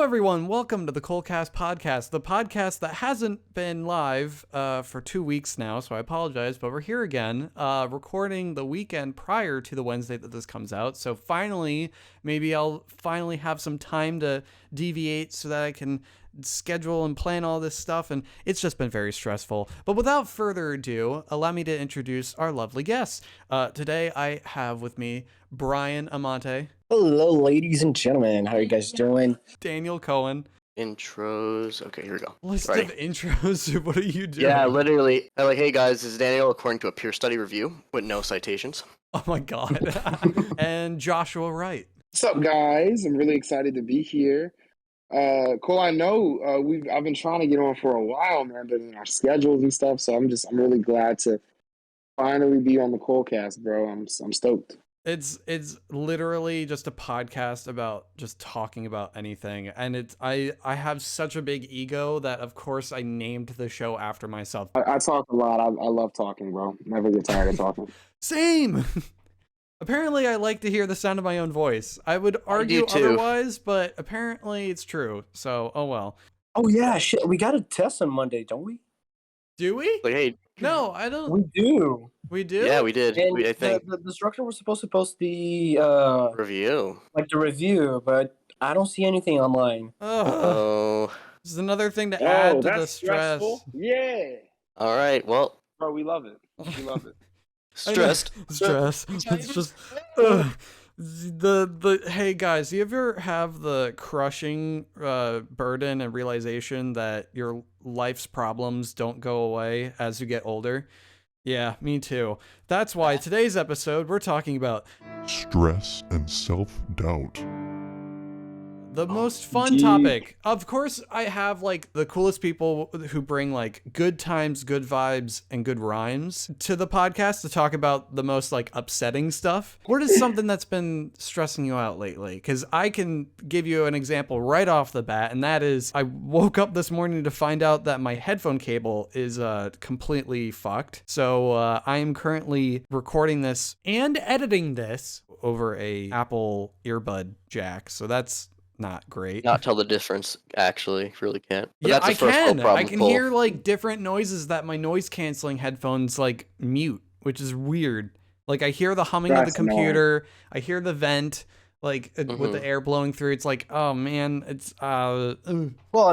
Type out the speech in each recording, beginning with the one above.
everyone. Welcome to the ColeCast podcast, the podcast that hasn't been live for 2 weeks now, so I apologize, but we're here again, recording the weekend prior to the Wednesday that this comes out. So finally, maybe I'll finally have some time to deviate so that I can schedule and plan all this stuff, and it's just been very stressful. But without further ado, allow me to introduce our lovely guests. Today I have with me Bryan Amante. Hello, ladies and gentlemen. How are you guys doing? Daniel Cohen. Intros. Okay, here we go. List Ready? of intros. What are you doing? Yeah, literally. I'm like, hey guys, this is Daniel according to a peer study review with no citations. Oh my god. And Joshua Wright. What's up, guys? I'm really excited to be here. Cole, I know I've been trying to get on for a while, man, but in our schedules and stuff. So I'm really glad to finally be on the ColeCast, bro. I'm stoked. It's literally just a podcast about just talking about anything, and I have such a big ego that of course I named the show after myself. I talk a lot. I love talking, bro. Never get tired of talking. Same. Apparently, I like to hear the sound of my own voice. I would argue otherwise, but apparently it's true. So, oh well. Oh yeah, shit. We got a test on Monday, don't we? Do we? Like, hey, No, I don't. We do. We do? yeah, we did. And I think the instructor was supposed to post the review. like the review, but I don't see anything online. Ugh. Oh, This is another thing to add to the that's stress. stressful. Yeah, all right. Well, bro, we love it. We love it. stressed. Stress. It's just hey guys, you ever have the crushing burden and realization that your life's problems don't go away as you get older? Yeah, me too. That's why today's episode we're talking about stress and self-doubt. the most fun Deep. topic. Of course, I have like the coolest people who bring like good times, good vibes, and good rhymes to the podcast to talk about the most like upsetting stuff. What is something that's been stressing you out lately? Because I can give you an example right off the bat, and that is I woke up this morning to find out that my headphone cable is completely fucked. So I am currently recording this and editing this over a Apple earbud jack. So that's not great. Not tell the difference. Actually, really can't. But Yeah, that's the I first world can. problem, I can Cole. hear like different noises that my noise canceling headphones like mute, which is weird. Like I hear the humming of the That's annoying. computer, I hear the vent, like with the air blowing through. It's like, oh man, it's Well, I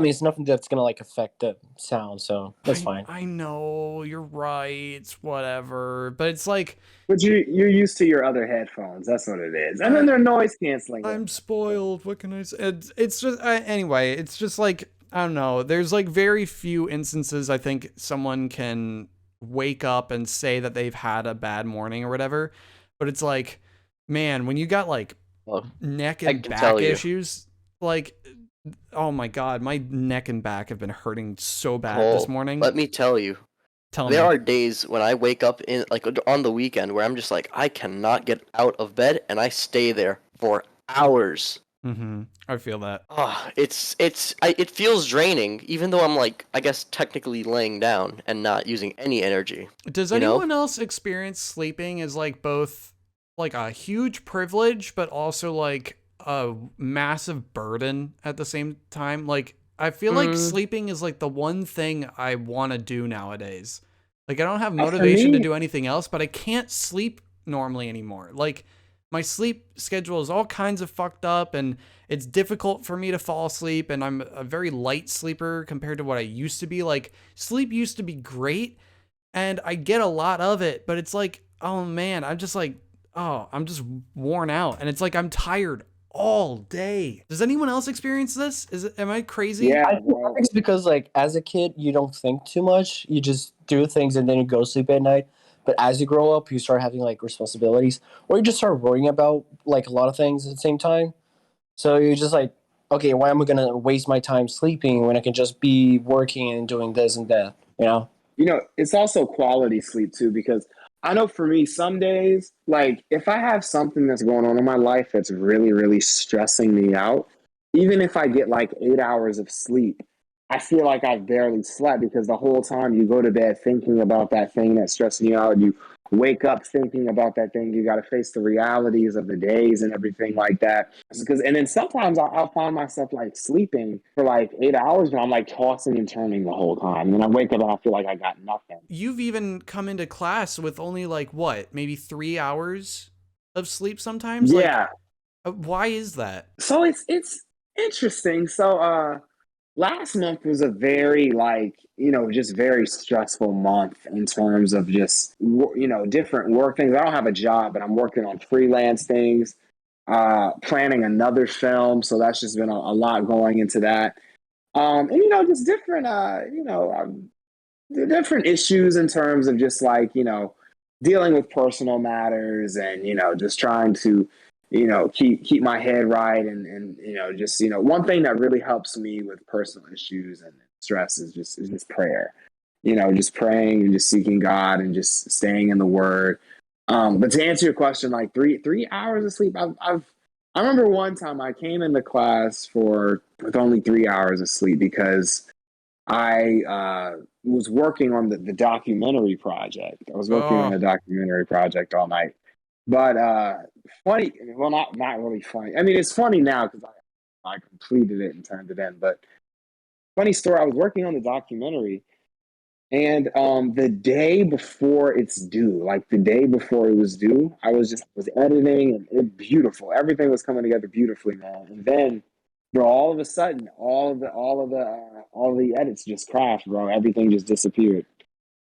mean, it's nothing that's gonna like affect the sound, so that's fine. I know you're right. It's whatever, but it's like But you're used to your other headphones. That's what it is. And then they're noise canceling. I'm spoiled. What can I say? It's just anyway. It's just like I don't know. There's like very few instances I think someone can wake up and say that they've had a bad morning or whatever. But it's like, man, when you got like Well, neck I and can back tell you. issues, like, oh my god, my neck and back have been hurting so bad Cole, this morning. let me tell you. Tell me. There are days when I wake up in like on the weekend where I'm just like I cannot get out of bed and I stay there for hours. I feel that. Oh, it feels draining, even though I'm like I guess technically laying down and not using any energy. Does You know? anyone else experience sleeping as like both like a huge privilege, but also like a massive burden at the same time? Like, I feel like sleeping is like the one thing I want to do nowadays. Like, I don't have motivation to me- do anything else, but I can't sleep normally anymore. Like, my sleep schedule is all kinds of fucked up, and it's difficult for me to fall asleep, and I'm a very light sleeper compared to what I used to be. Like, sleep used to be great, and I get a lot of it, but it's like, oh man, I'm just like, oh, I'm just worn out, and it's like I'm tired all day. Does anyone else experience this? Am I crazy? Yeah, I think bro. it's because like as a kid you don't think too much. You just do things and then you go to sleep at night. But as you grow up, you start having like responsibilities, or you just start worrying about like a lot of things at the same time. So you're just like, okay, why am I gonna waste my time sleeping when I can just be working and doing this and that? You know? You know, it's also quality sleep too, because I know for me, some days, like if I have something that's going on in my life that's really, really stressing me out, even if I get like 8 hours of sleep, I feel like I've barely slept because the whole time you go to bed thinking about that thing that's stressing you out. You wake up thinking about that thing. You got to face the realities of the days and everything like that. And then sometimes I'll find myself like sleeping for like 8 hours, but I'm like tossing and turning the whole time. And then I wake up and I feel like I got nothing. You've even come into class with only like what, maybe 3 hours of sleep sometimes? Yeah. Like, why is that? So it's interesting. So last month was a very just very stressful month in terms of just different work things. I don't have a job, but I'm working on freelance things, planning another film, so that's just been a lot going into that. And just different different issues in terms of just dealing with personal matters and just trying to keep my head right and just one thing that really helps me with personal issues and stress is just prayer. Just praying and just seeking God and just staying in the Word. But to answer your question, like three hours of sleep, I remember one time I came into class with only 3 hours of sleep because I was working on the documentary project. I was working on a documentary project all night. But funny, well, not really funny. I mean, it's funny now because I completed it and turned it in. But funny story, I was working on the documentary, and the day before it's due, like the day before it was due, I was editing and beautiful. Everything was coming together beautifully, man. And then, bro, all of a sudden, all the edits just crashed, bro. Everything just disappeared.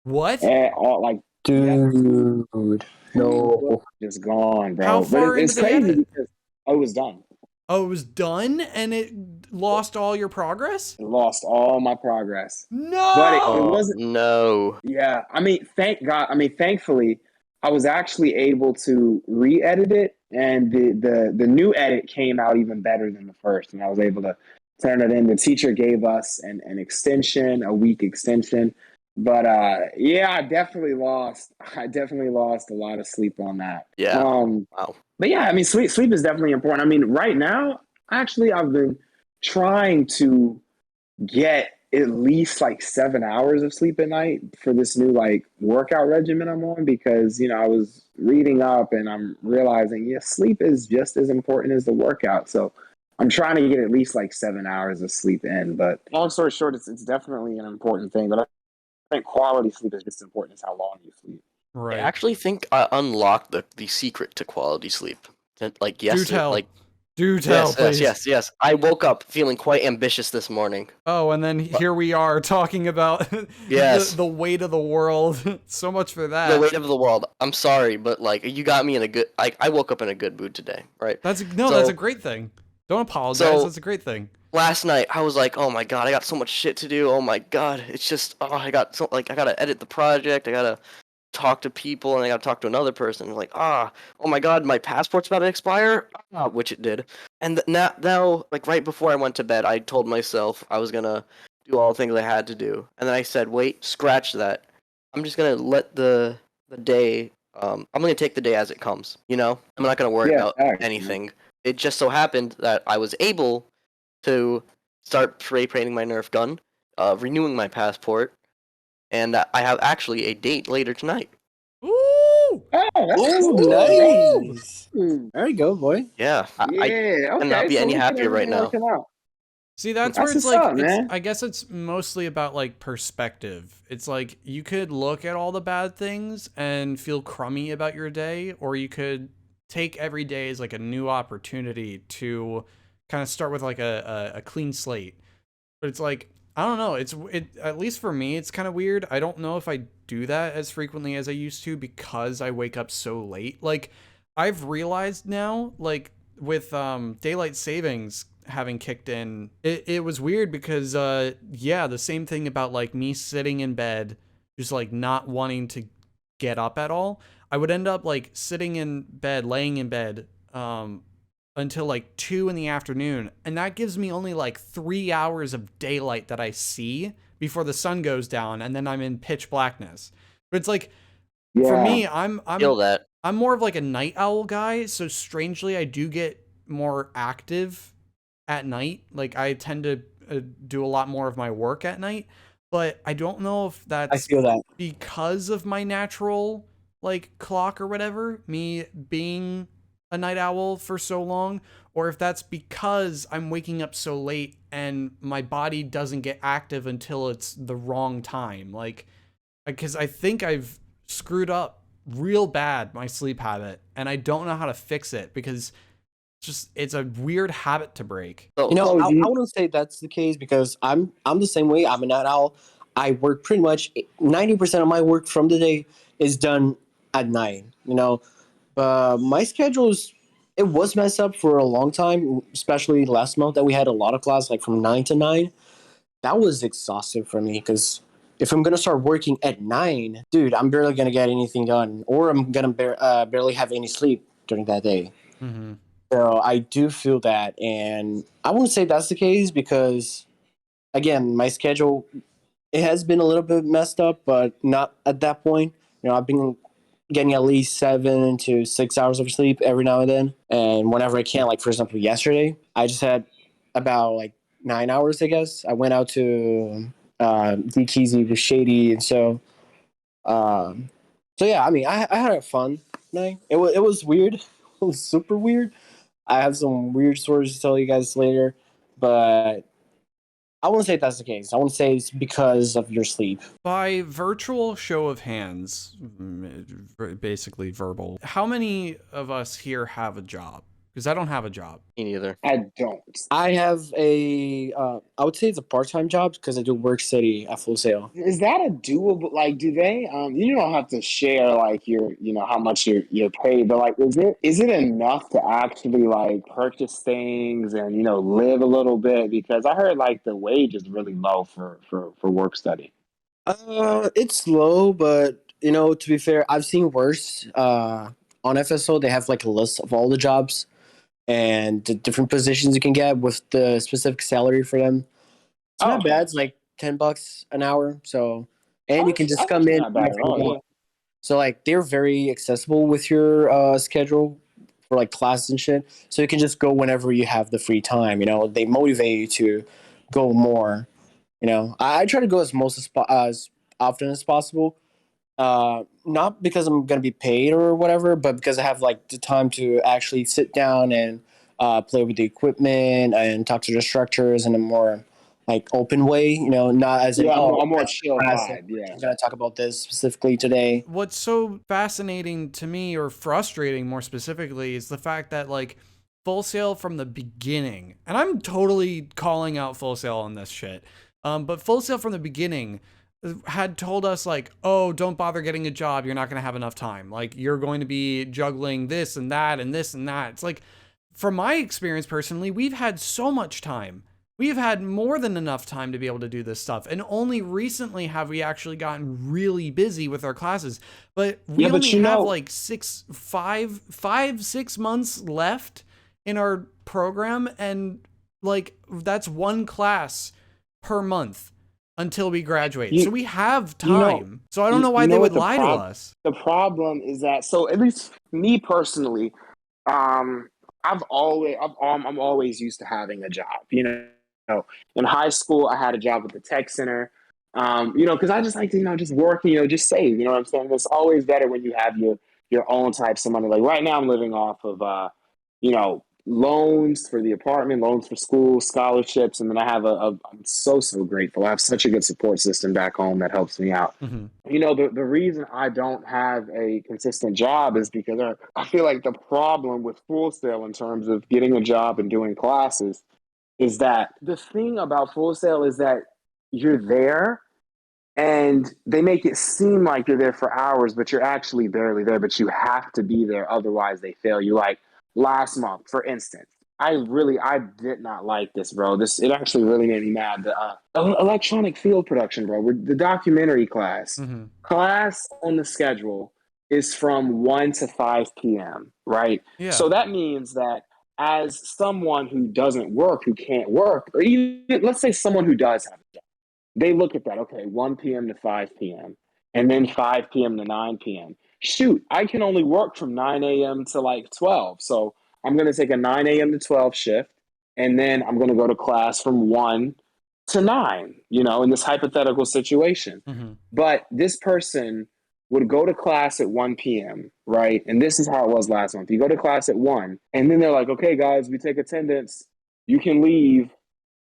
What? And all like, yeah, Dude, no. just gone, bro. How But far into it's the crazy edit? because I was done. Oh, it was done and it lost all your progress? I lost all my progress. No! But it Oh wasn't. no. Yeah, I mean, thank God. I mean, thankfully, I was actually able to re-edit it, and the new edit came out even better than the first, and I was able to turn it in. The teacher gave us an extension, a week extension. But yeah, I definitely lost. I definitely lost a lot of sleep on that. Yeah. Wow. But yeah, I mean, sleep is definitely important. I mean, right now, actually, I've been trying to get at least like 7 hours of sleep at night for this new workout regimen I'm on because I was reading up and I'm realizing sleep is just as important as the workout. So I'm trying to get at least like 7 hours of sleep in. But long story short, it's definitely an important thing. But I think quality sleep is just as important as how long you sleep. I Right. actually think I unlocked the secret to quality sleep. Like Do yesterday, tell. like Do tell, please. yes. I woke up feeling quite ambitious this morning. Oh, and then here we are talking about Yes. the weight of the world. So much for that. The weight of the world. I'm sorry, but you got me in a good. I woke up in a good mood today, right? That's So- a great thing. Don't apologize. So- That's a great thing. Last night I was like, oh my god, I got so much shit to do. Oh my god, it's just I gotta edit the project. I gotta talk to people and I gotta talk to another person. Oh my god, my passport's about to expire, which it did. And now, like right before I went to bed, I told myself I was gonna do all the things I had to do, and then I said, wait, scratch that. I'm just gonna let the day. I'm gonna take the day as it comes. I'm not gonna worry about anything. It just so happened that I was able to start spray painting my Nerf gun, renewing my passport, and I have actually a date later tonight. Ooh! Oh, Nice. There you go, boy. Yeah, I okay. cannot be So any look at happier right everything now. working out. See, that's That's where it's what's like, up, man. I guess it's mostly about like perspective. It's like you could look at all the bad things and feel crummy about your day, or you could take every day as like a new opportunity to kind of start with like a clean slate. But it's like, I don't know. At least for me, it's kind of weird. I don't know if I do that as frequently as I used to because I wake up so late. Like I've realized now, like with daylight savings having kicked in, it was weird because the same thing about like me sitting in bed, just like not wanting to get up at all. I would end up like laying in bed, until like 2 in the afternoon, and that gives me only like 3 hours of daylight that I see before the sun goes down, and then I'm in pitch blackness. But it's like, for me, I'm Feel that. I'm more of like a night owl guy, so strangely I do get more active at night. Like I tend to do a lot more of my work at night, but I don't know if I that's feel that. because of my natural like clock or whatever, me being a night owl for so long, or if that's because I'm waking up so late and my body doesn't get active until it's the wrong time. Like, because I think I've screwed up real bad my sleep habit, and I don't know how to fix it because it's a weird habit to break. So, You know, So I, do you, I wouldn't say that's the case because I'm the same way. I'm a night owl. I work pretty much 90% of my work from the day is done at night. You know, my schedule's it was messed up for a long time, especially last month that we had a lot of class like from 9 to 9. That was exhausting for me because if I'm gonna start working at 9, dude, I'm barely gonna get anything done, or I'm gonna barely have any sleep during that day. Mm-hmm. So I do feel that, and I wouldn't say that's the case because, again, my schedule it has been a little bit messed up, but not at that point. You know, I've been getting at least 7 to 6 hours of sleep every now and then, and whenever I can. Like for example, yesterday I just had about like 9 hours. I guess I went out to DKZ with Shady, and um, so yeah. I mean, I had a fun night. It was weird. It was super weird. I have some weird stories to tell you guys later, but I wouldn't say that's the case. I wouldn't say it's because of your sleep. By virtual show of hands, basically verbal, how many of us here have a job? Because I don't have a job. me neither. I don't. I have I would say it's a part-time job because I do work study at Full Sail. Is that a doable? Like, do they? You don't have to share like your, how much you're paid, but like, is it enough to actually like purchase things and live a little bit? Because I heard like the wage is really low for work study. It's low, but to be fair, I've seen worse. On FSO, they have like a list of all the jobs and the different positions you can get with the specific salary for them. It's Oh, not okay. bad. It's like $10 an hour. So, and Oh, you can that's just come actually in not bad at whenever you all. want. So like they're very accessible with your schedule for like classes and shit. So you can just go whenever you have the free time. They motivate you to go more. I try to go as often as possible. Not because I'm gonna be paid or whatever, but because I have like the time to actually sit down and play with the equipment and talk to the instructors in a more like open way. Not as in Yeah, a more that's chill class and vibe. Yeah. I'm gonna talk about this specifically today. What's so fascinating to me, or frustrating more specifically, is the fact that like Full Sail from the beginning, and I'm totally calling out Full Sail on this shit, but Full Sail from the beginning had told us like, oh, don't bother getting a job, you're not going to have enough time, like you're going to be juggling this and that and this and that. It's like, from my experience personally, we've had so much time. We've had more than enough time to be able to do this stuff. And only recently have we actually gotten really busy with our classes. But we Yeah, but only have like 6 months left in our program. And like, that's one class per month until we graduate. So we have time. So I don't know why they would lie to us. The problem is that, so at least me personally, I'm always used to having a job. In high school, I had a job at the tech center. Because I just like to, just work, just save. You know what I'm saying? It's always better when you have your own types of money. Like right now, I'm living off of, loans for the apartment, loans for school, scholarships, and then I have I'm so grateful. I have such a good support system back home that helps me out. Mm-hmm. The reason I don't have a consistent job is because I feel like the problem with Full Sail in terms of getting a job and doing classes is that the thing about Full Sail is that you're there and they make it seem like you're there for hours, but you're actually barely there, but you have to be there. Otherwise they fail you. Like last month, for instance, I did not like this, bro. It actually really made me mad. The electronic field production, bro. The documentary class Mm-hmm. on the schedule is from 1 to 5 p.m. Right? Yeah. So that means that as someone who doesn't work, who can't work, or even let's say someone who does have a job, they look at that. Okay, 1 p.m. to 5 p.m. and then 5 p.m. to 9 p.m. Shoot, I can only work from 9 a.m. to like 12. So I'm going to take a 9 a.m. to 12 shift, and then I'm going to go to class from 1 to 9, in this hypothetical situation. Mm-hmm. But this person would go to class at 1 p.m., right? And this is how it was last month. You go to class at 1, and then they're like, okay, guys, we take attendance. You can leave,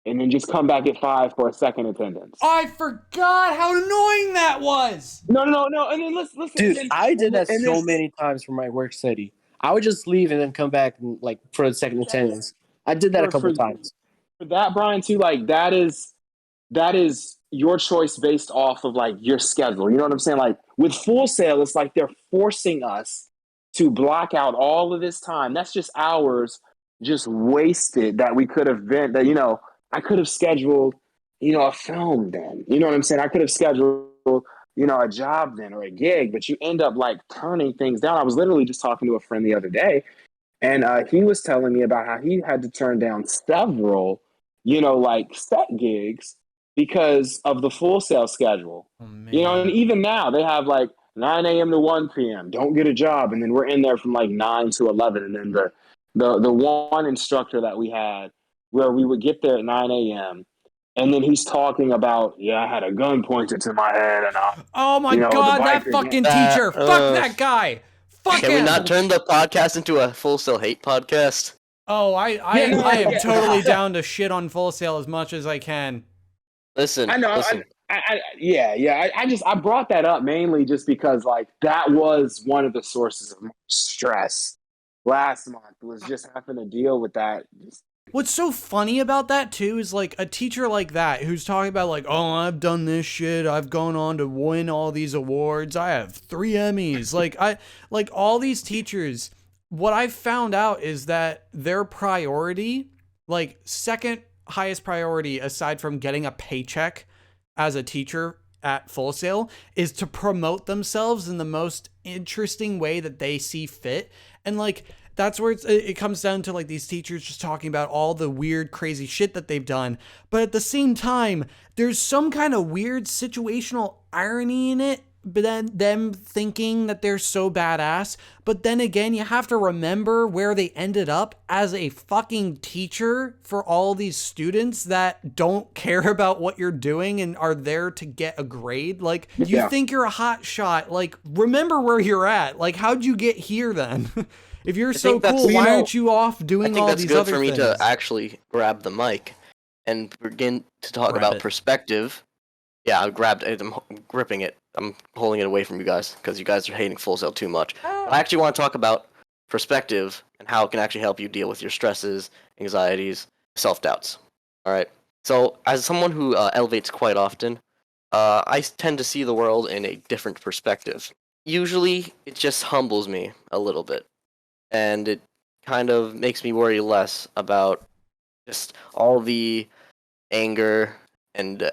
and then just come back at 5 for a second attendance. I forgot how annoying that was. No. And then listen. Dude, and then, I did that and so this, many times for my work study. I would just leave and then come back and like for a second attendance. I did that a couple of times. For that, Bryan, too, like that is your choice based off of like your schedule. You know what I'm saying? Like with Full Sail, it's like they're forcing us to block out all of this time. That's just hours just wasted that we could have been that, I could have scheduled, a film then. You know what I'm saying? I could have scheduled, a job then or a gig, but you end up like turning things down. I was literally just talking to a friend the other day, and he was telling me about how he had to turn down several, like set gigs because of the Full Sail schedule. Oh, man. And even now they have like 9 a.m. to 1 p.m. Don't get a job. And then we're in there from like 9 to 11. And then the one instructor that we had where we would get there at 9 a.m. And then he's talking about, I had a gun pointed to my head. And oh my God, that fucking teacher. Fuck that guy. Fuck him. Can we not turn the podcast into a Full Sail hate podcast? Oh, I am totally down to shit on Full Sail as much as I can. Listen, I know. listen. I brought that up mainly just because like that was one of the sources of my stress last month was just having to deal with that. What's so funny about that too is like a teacher like that who's talking about like, oh, I've done this shit. I've gone on to win all these awards. I have 3 Emmys. Like all these teachers, what I've found out is that their priority, like second highest priority aside from getting a paycheck as a teacher at Full Sail, is to promote themselves in the most interesting way that they see fit. And like that's where it comes down to like these teachers just talking about all the weird crazy shit that they've done, but at the same time there's some kind of weird situational irony in it, but then them thinking that they're so badass. But then again, you have to remember where they ended up as a fucking teacher for all these students that don't care about what you're doing and are there to get a grade. Like, you think you're a hot shot. Like, remember where you're at. Like, how'd you get here then? If you're so cool, why aren't you off doing all these other things? I think that's good for me to actually grab the mic and begin to talk about perspective. Yeah, I grabbed it. I'm gripping it. I'm holding it away from you guys because you guys are hating Full Sail too much. I actually want to talk about perspective and how it can actually help you deal with your stresses, anxieties, self-doubts. All right. So as someone who elevates quite often, I tend to see the world in a different perspective. Usually, it just humbles me a little bit. And it kind of makes me worry less about just all the anger and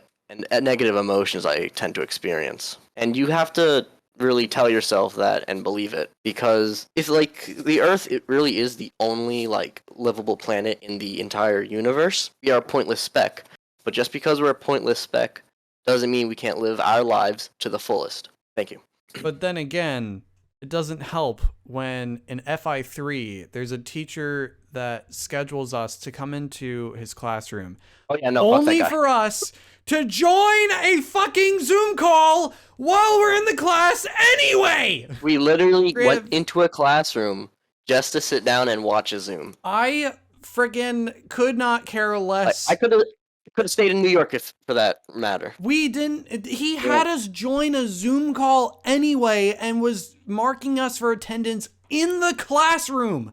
negative emotions I tend to experience. And you have to really tell yourself that and believe it, because if like the Earth, it really is the only like livable planet in the entire universe. We are a pointless speck, but just because we're a pointless speck doesn't mean we can't live our lives to the fullest. Thank you. But then again, it doesn't help when in FI3 there's a teacher that schedules us to come into his classroom. Oh yeah, no, only for us to join a fucking Zoom call while we're in the class anyway. We literally went into a classroom just to sit down and watch a Zoom. I friggin' could not care less. I could have stayed in New York if for that matter. We didn't. He had us join a Zoom call anyway and was marking us for attendance in the classroom.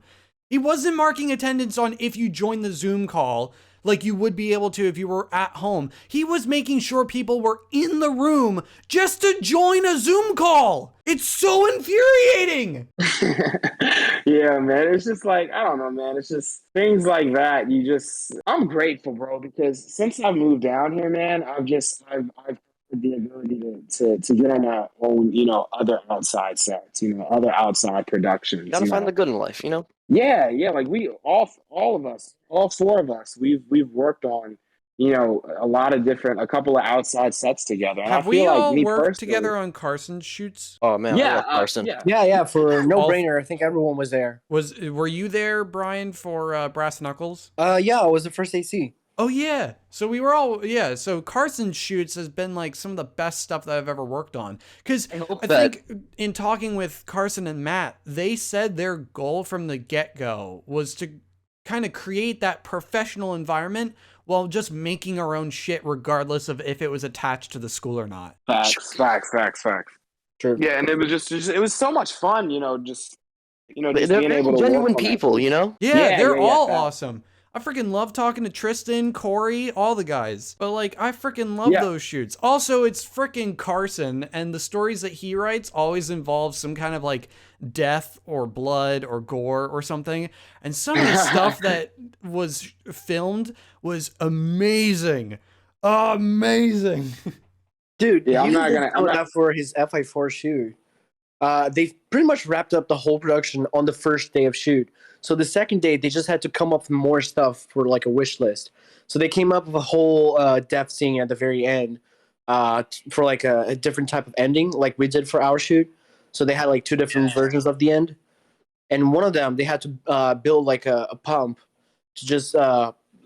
He wasn't marking attendance on if you join the Zoom call like you would be able to if you were at home. He was making sure people were in the room just to join a Zoom call. It's so infuriating. Yeah, man. It's just like, I don't know, man. It's just things like that. I'm grateful, bro, because since I've moved down here, man, I've had the ability to get on my own, other outside sets, other outside productions. You gotta find the good in life, Yeah, like we all of us, all 4 of us, we've worked on, a couple of outside sets together. And Have we all worked together on Carson's shoots? Oh man, I love Carson. Yeah, for No Brainer, I think everyone was there. Were you there, Bryan, for Brass Knuckles? Yeah, I was the first AC. Oh yeah. So we were all so Carson shoots has been like some of the best stuff that I've ever worked on. Cuz I think in talking with Carson and Matt, they said their goal from the get-go was to kind of create that professional environment while just making our own shit regardless of if it was attached to the school or not. Facts. True. Yeah, and it was just it was so much fun, just They're being able to genuine work on that. people, Yeah, they're all facts. awesome. I freaking love talking to Tristan, Corey, all the guys. But like, I freaking love those shoots. Also, it's freaking Carson, and the stories that he writes always involve some kind of like death or blood or gore or something. And some of the stuff that was filmed was amazing. Amazing. Dude, Yeah, I'm you not didn't gonna- know that for his FI4 shoot. They pretty much wrapped up the whole production on the first day of shoot. So the second day, they just had to come up with more stuff for like a wish list. So they came up with a whole death scene at the very end for like a different type of ending, like we did for our shoot. So they had like two different versions of the end, and one of them they had to build like a pump to just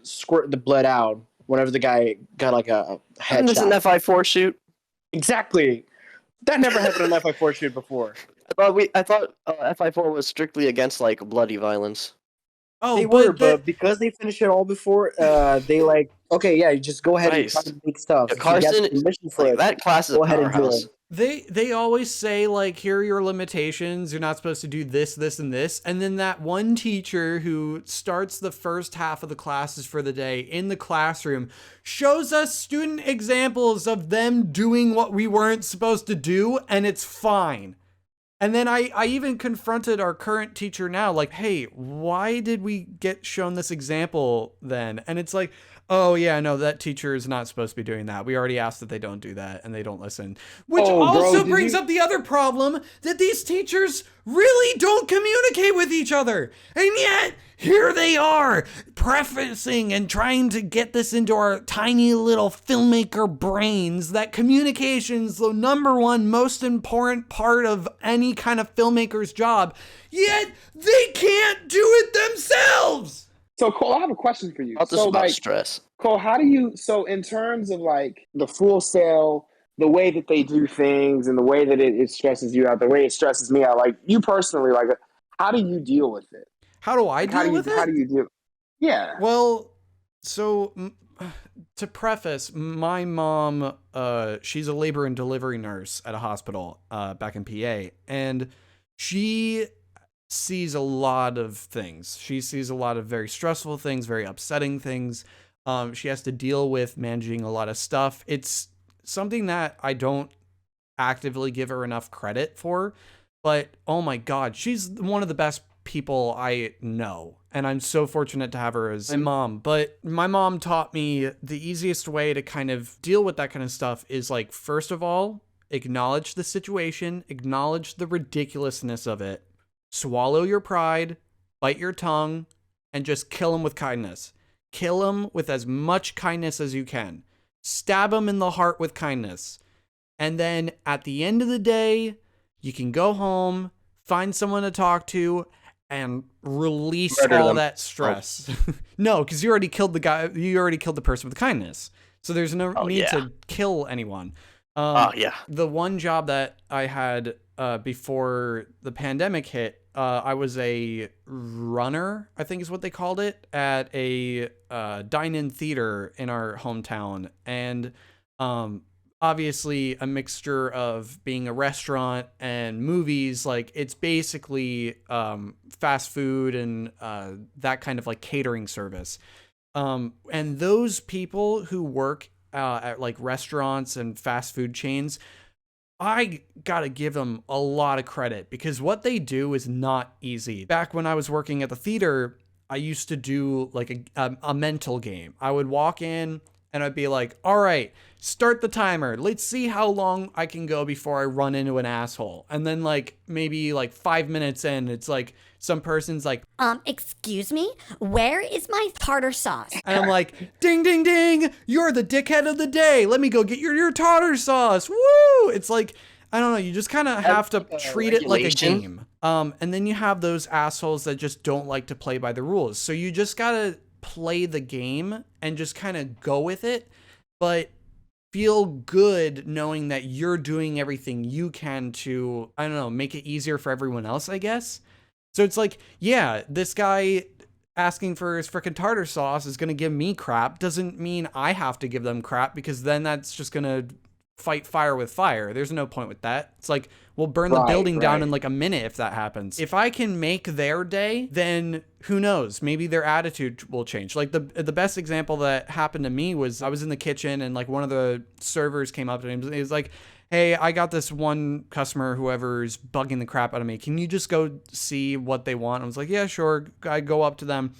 squirt the blood out whenever the guy got like a Isn't this an headshot. FI4 shoot? Exactly. That never happened in FI4 shoot before. I thought FI4 was strictly against like bloody violence. Oh, They were, but because they finished it all before, they like, okay, yeah, you just go ahead and Nice. try to make stuff. Yeah, If you get Carson, permission for like, it, that class is go a ahead and do powerhouse. it. They always say like, here are your limitations, you're not supposed to do this, this, and this, and then that one teacher who starts the first half of the classes for the day in the classroom shows us student examples of them doing what we weren't supposed to do, and it's fine. And then I even confronted our current teacher now, like, hey, why did we get shown this example then? And it's like, oh yeah, no, that teacher is not supposed to be doing that. We already asked that they don't do that, and they don't listen. Which Oh, bro, also did brings you- up the other problem that these teachers really don't communicate with each other. And yet, here they are, prefacing and trying to get this into our tiny little filmmaker brains that communication's the number one most important part of any kind of filmmaker's job. Yet, they can't do it themselves. So Cole, I have a question for you. Not this So about like, stress. Cole, how do you? So in terms of like the Full Sail, the way that they do things, and the way that it stresses you out, the way it stresses me out, like you personally, like, how do you deal with it? How do I Like, how deal do you, with it? How do you deal? Yeah. Well, so to preface, my mom, she's a labor and delivery nurse at a hospital back in PA, and she sees a lot of things. She sees a lot of very stressful things, very upsetting things. She has to deal with managing a lot of stuff. It's something that I don't actively give her enough credit for, but oh my God, she's one of the best people I know. And I'm so fortunate to have her as my mom. But my mom taught me the easiest way to kind of deal with that kind of stuff is like, first of all, acknowledge the situation, acknowledge the ridiculousness of it, swallow your pride, bite your tongue, and just kill him with kindness. Kill him with as much kindness as you can. Stab him in the heart with kindness. And then at the end of the day, you can go home, find someone to talk to, and release Murder all them. that stress. No, because you already killed the guy. You already killed the person with kindness. So there's no need to kill anyone. Yeah. The one job that I had before the pandemic hit, I was a runner, I think is what they called it, at a dine-in theater in our hometown. And obviously a mixture of being a restaurant and movies. Like, it's basically fast food and that kind of like catering service. And those people who work at like restaurants and fast food chains, I gotta give them a lot of credit because what they do is not easy. Back when I was working at the theater, I used to do like a mental game. I would walk in and I'd be like, all right, start the timer. Let's see how long I can go before I run into an asshole. And then like maybe like 5 minutes in, it's like some person's like, excuse me? Where is my tartar sauce? and I'm like, ding, ding, ding, you're the dickhead of the day. Let me go get your tartar sauce. Woo! It's like, I don't know, you just kind of have to treat it like a regulation. game. And then you have those assholes that just don't like to play by the rules. So you just gotta play the game and just kind of go with it, but feel good knowing that you're doing everything you can to, I don't know, make it easier for everyone else, I guess. So it's like, yeah, this guy asking for his freaking tartar sauce is going to give me crap. Doesn't mean I have to give them crap, because then that's just going to fight fire with fire. There's no point with that. It's like, we'll burn the building down in like a minute if that happens. If I can make their day, then who knows? Maybe their attitude will change. Like the best example that happened to me was I was in the kitchen and like one of the servers came up to him. He was like, hey, I got this one customer, whoever's bugging the crap out of me. Can you just go see what they want? I was like, yeah, sure. I go up to them.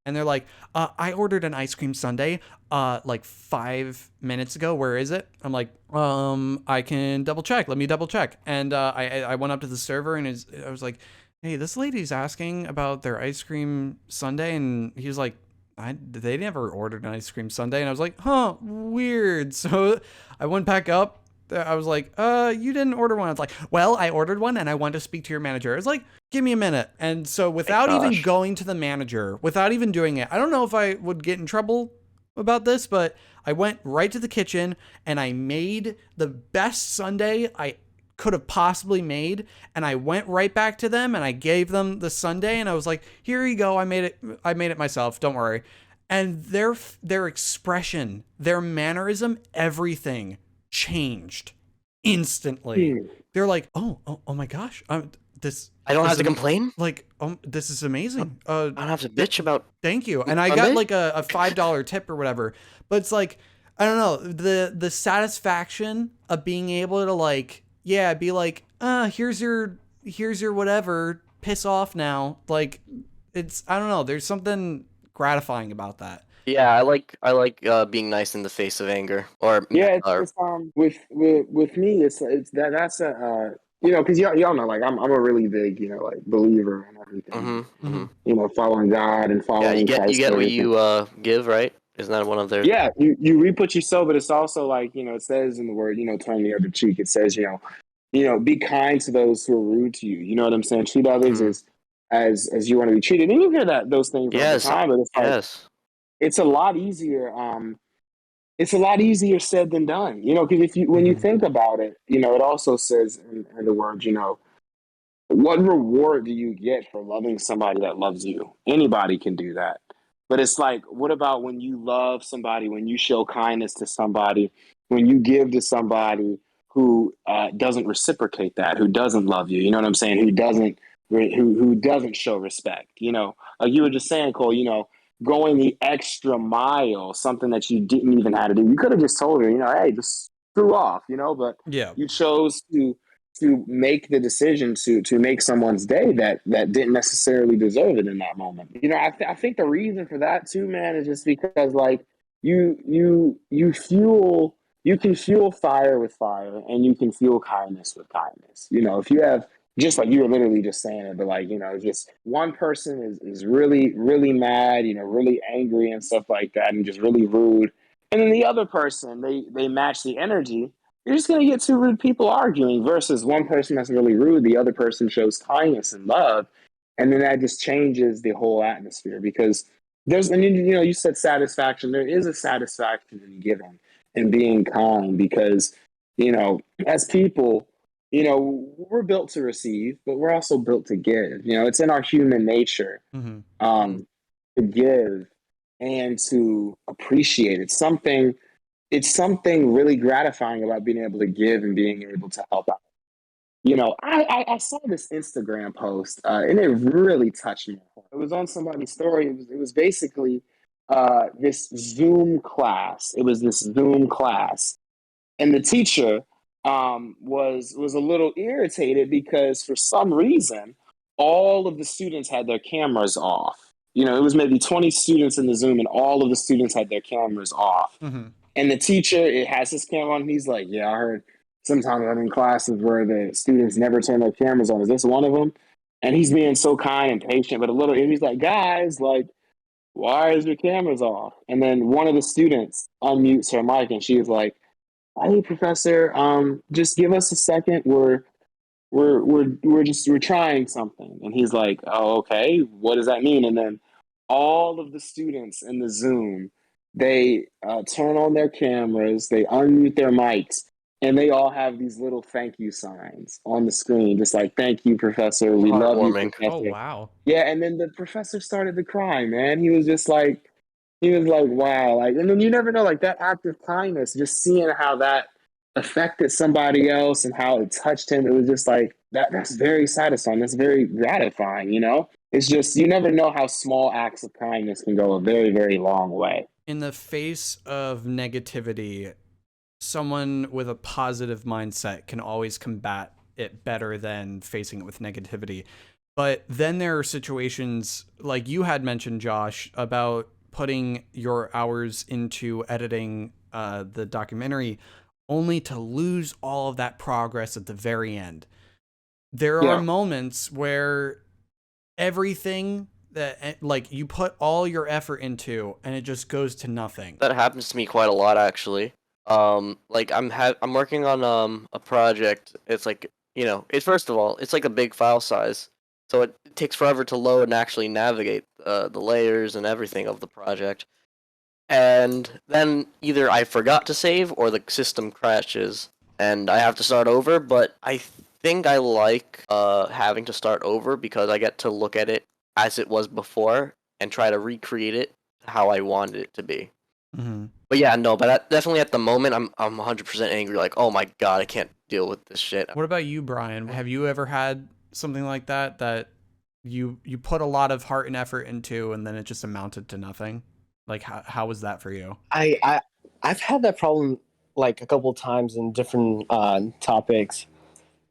And they're like, I ordered an ice cream sundae like 5 minutes ago. Where is it? I'm like, I can double check. Let me double check. And I went up to the server and I was like, hey, this lady's asking about their ice cream sundae. And he was like, they never ordered an ice cream sundae. And I was like, huh, weird. So I went back up. I was like, you didn't order one. I was like, well, I ordered one and I want to speak to your manager. I was like, give me a minute. And so without even going to the manager, without even doing it, I don't know if I would get in trouble about this, but I went right to the kitchen and I made the best sundae I could have possibly made. And I went right back to them and I gave them the sundae and I was like, here you go. I made it myself. Don't worry. And their expression, their mannerism, everything changed instantly. They're like, oh my gosh, this. I don't have to complain. Like, this is amazing. I don't have to bitch about. Thank you. And I got like a $5 tip or whatever. But it's like, I don't know, the satisfaction of being able to like, yeah, be like, here's your whatever. Piss off now. Like, it's, I don't know. There's something gratifying about that. Yeah, I like being nice in the face of anger. Or yeah, it's with me, that's a because y'all know, like I'm a really big like believer in everything. Following God and following. Yeah, Christ you get what you give, right? Isn't that one of their? Yeah, you reap what you sow, but it's also like it says in the word, turn the other cheek. It says be kind to those who are rude to you. You know what I'm saying? Treat others as you want to be treated, and you hear those things all the time. But it's like, it's a lot easier. It's a lot easier said than done, because when you think about it, it also says in the word, what reward do you get for loving somebody that loves you? Anybody can do that. But it's like, what about when you love somebody, when you show kindness to somebody, when you give to somebody who doesn't reciprocate that, who doesn't love you? You know what I'm saying? Who doesn't show respect? Like you were just saying, Cole, going the extra mile, something that you didn't even have to do. You could have just told her, hey, just screw off, but you chose to make the decision to make someone's day that didn't necessarily deserve it in that moment. I think the reason for that too, man, is just because like you can fuel fire with fire, and you can fuel kindness with kindness. If you have, just like you were literally just saying it, but like, just one person is really, really mad, really angry and stuff like that, and just really rude. And then the other person, they match the energy. You're just going to get two rude people arguing versus one person that's really rude. The other person shows kindness and love. And then that just changes the whole atmosphere, because you said satisfaction. There is a satisfaction in giving and being kind, because, as people, we're built to receive, but we're also built to give. It's in our human nature to give and to appreciate. It's something really gratifying about being able to give and being able to help out. I saw this Instagram post and it really touched me. It was on somebody's story. It was basically this Zoom class. It was this Zoom class, and the teacher was a little irritated because for some reason all of the students had their cameras off. It was maybe 20 students in the Zoom, and all of the students had their cameras off. And the teacher, it has his camera on. He's like, yeah, I heard sometimes I'm in classes where the students never turn their cameras on. Is this one of them? And he's being so kind and patient, but he's like, guys, like, why is your cameras off? And then one of the students unmutes her mic, and she's like, hey, professor, just give us a second. We're trying something. And he's like, oh, okay. What does that mean? And then all of the students in the Zoom, they turn on their cameras, they unmute their mics, and they all have these little thank you signs on the screen, just like, thank you, professor. We love you, Heartwarming. Oh, professor. wow. Yeah, and then the professor started to cry, man. He was like, wow. Like, and then you never know, like that act of kindness, just seeing how that affected somebody else and how it touched him. It was just like that's very satisfying. That's very gratifying, you know? It's just you never know how small acts of kindness can go a very, very long way. In the face of negativity, someone with a positive mindset can always combat it better than facing it with negativity. But then there are situations like you had mentioned, Josh, about putting your hours into editing the documentary only to lose all of that progress at the very end. There are Yeah. moments where everything that like you put all your effort into and it just goes to nothing. That happens to me quite a lot, actually. Like I'm working on a project. It's like, it's first of all, it's like a big file size, so it takes forever to load and actually navigate the layers and everything of the project. And then either I forgot to save or the system crashes and I have to start over. But I think I like having to start over because I get to look at it as it was before and try to recreate it how I wanted it to be. Mm-hmm. But yeah, no, but definitely at the moment I'm 100% angry. Like, oh my god, I can't deal with this shit. What about you, Bryan? Have you ever had something like that you put a lot of heart and effort into and then it just amounted to nothing? Like how was that for you? I've had that problem like a couple times in different topics,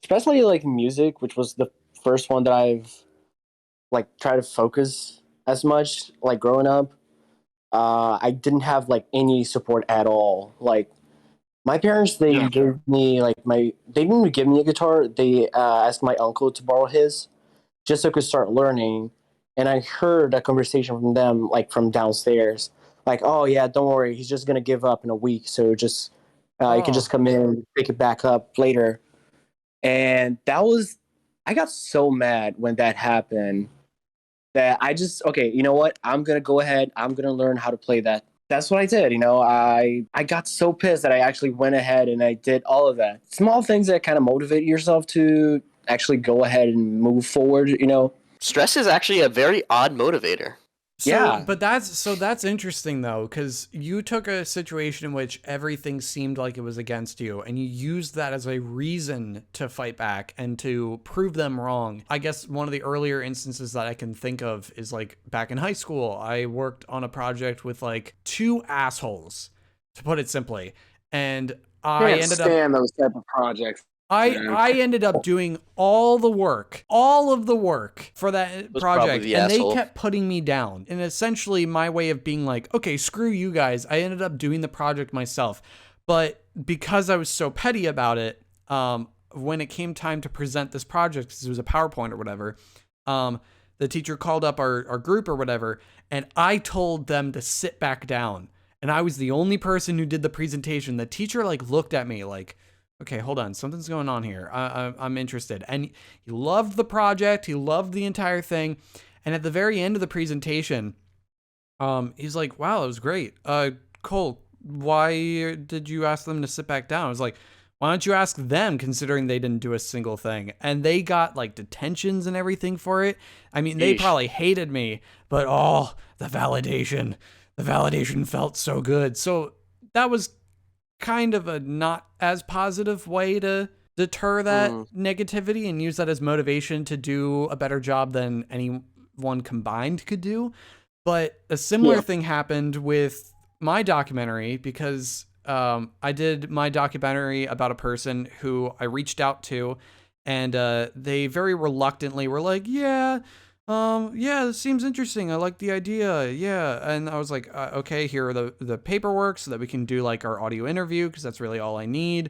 especially like music, which was the first one that I've like tried to focus as much like growing up. I didn't have like any support at all. Like my parents, they Yeah. gave me like they didn't even give me a guitar. They asked my uncle to borrow his just so I could start learning. And I heard a conversation from them, like from downstairs, like, "Oh yeah, don't worry, he's just gonna give up in a week. So just you can just Oh, come in and pick it back up later." And I got so mad when that happened that I just, okay, you know what? I'm gonna go ahead. I'm gonna learn how to play that. That's what I did. I got so pissed that I actually went ahead and I did all of that. Small things that kind of motivate yourself to actually go ahead and move forward. Stress is actually a very odd motivator. so Yeah. but that's interesting though, because you took a situation in which everything seemed like it was against you and you used that as a reason to fight back and to prove them wrong. I guess one of the earlier instances that I can think of is like back in high school. I worked on a project with like two assholes, to put it simply, and I Can't ended up stand those type of projects, man. I ended up doing all of the work for that Was probably project, the and they asshole. kept putting me down. And essentially, my way of being like, okay, screw you guys, I ended up doing the project myself. But because I was so petty about it, when it came time to present this project, because it was a PowerPoint or whatever, the teacher called up our group or whatever, and I told them to sit back down. And I was the only person who did the presentation. The teacher like looked at me like, okay, hold on, something's going on here. I'm interested. And he loved the project. He loved the entire thing. And at the very end of the presentation, he's like, wow, it was great. Cole, why did you ask them to sit back down? I was like, why don't you ask them, considering they didn't do a single thing? And they got like detentions and everything for it. I mean, they Yeesh. probably hated me, but the validation felt so good. So that was kind of a not as positive way to deter that negativity and use that as motivation to do a better job than anyone combined could do. But a similar thing happened with my documentary because I did my documentary about a person who I reached out to, and they very reluctantly were like, yeah, this seems interesting. I like the idea. Yeah. And I was like, okay, here are the paperwork so that we can do like our audio interview, because that's really all I need.